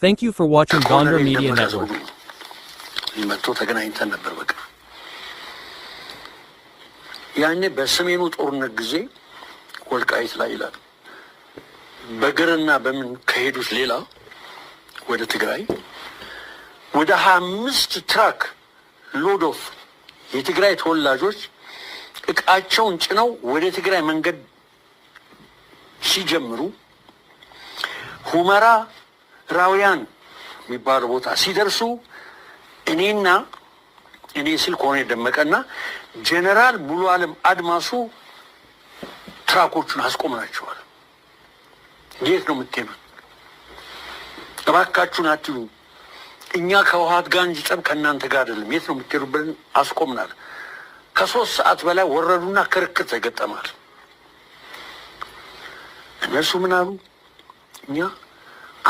Thank you for watching Gondar Media Network. ይመጡ ተገናኝተን ነበር። በቃ ያኔ በሰሜኑ ጦርነት ጊዜ ወልቃይት ላይ ይላል በግርና በምን ከሄዱት ሌላ ወደ ትግራይ ወደ 25 ትራክ ሎድ ኦፍ የትግራይ ተወላጆች እቃቸውን ጭነው ወደ ትግራይ መንገድ ሲጀምሩ ሁመራ ራውያን የሚባለው ቦታ ሲደርሱ እኔ ስልክ ሆነ ደመቀና ጀነራል ሙሉ ዓለም አድማሱ ትራኮቹን አስቆመናቸዋል። እንዴት ነው የምትሄዱት? እባካችሁን አትሉ። እኛ ከውሃት ጋር እንጂ ጠብ ከእናንተ ጋር አይደለም። የት ነው የምትሄዱት ብለን አስቆምናል። ከ3 ሰዓት በላይ ወረዱና ክርክር ተገጠማል። እነሱ ምን አሉ? እኛ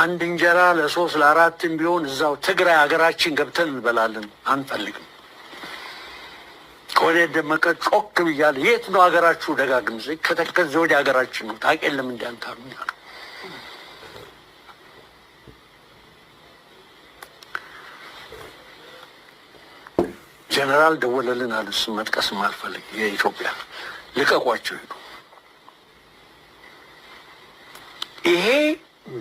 አንድ እንጀራ ለ3 ለ4 ቢሆን እዛው ትግራይ ሀገራችን ገብተን እንበላለን፣ አንፈልግም። ከወደ ደመቀ ጮክ ብያለሁ። የት ነው ሀገራችሁ? ደጋግም ከተከዘ ወደ ሀገራችን ነው። ታውቅ የለም እንዳንታሩኛል። ጀነራል ደወለልን አለ። ስም መጥቀስ ማልፈልግ የኢትዮጵያ ልቀቋቸው ሄዱ። ይሄ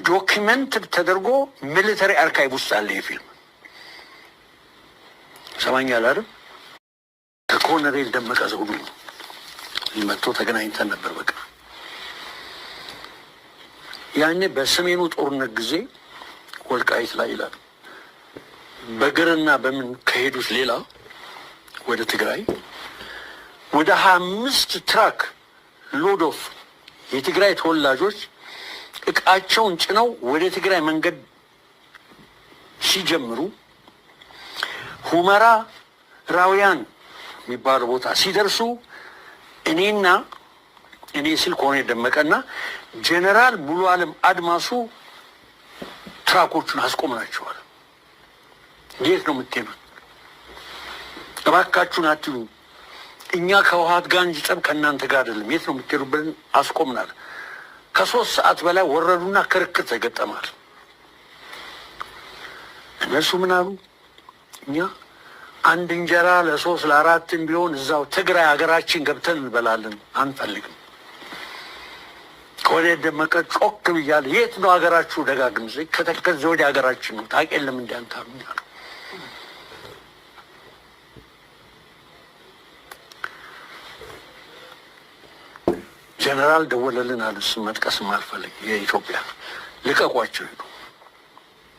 ዶክመንት ተደርጎ ሚሊተሪ አርካይቭ ውስጥ አለ። የፊልም ሰማኛል አይደል? ከኮሎኔል ደመቀ ዘውዱ ይመጡ ተገናኝተን ነበር። በቃ ያኔ በሰሜኑ ጦርነት ጊዜ ወልቃይት ላይ ይላል በግርና በምን ከሄዱት ሌላ ወደ ትግራይ ወደ 25 ትራክ ሎድ ኦፍ የትግራይ ተወላጆች እቃቸውን ጭነው ወደ ትግራይ መንገድ ሲጀምሩ ሁመራ ራውያን የሚባለው ቦታ ሲደርሱ እኔ ስልክ ሆነ ደመቀና ጀነራል ሙሉ ዓለም አድማሱ ትራኮቹን አስቆመናቸዋል። እንዴት ነው የምትሄዱት? እባካችሁን አትሉ። እኛ ከውሃት ጋር እንጂ ጠብ ከእናንተ ጋር አይደለም። የት ነው የምትሄዱት ብለን አስቆምናል። ከ3 ሰዓት በላይ ወረዱና ክርክር ተገጠማል። እነሱ ምን አሉ? እኛ አንድ እንጀራ ለ3 ለ4 ቢሆን እዛው ትግራይ ሀገራችን ገብተን እንበላለን፣ አንፈልግም። ከወደ ደመቀ ጮክ ብያለሁ። የት ነው ሀገራችሁ? ደጋግም ከተከዘ ወደ ሀገራችን ነው። ታውቅ የለም እንዳንታሩኛል። ጀነራል ደወለልን አለ። ስም መጥቀስ ማልፈልግ የኢትዮጵያ ልቀቋቸው ሄዱ።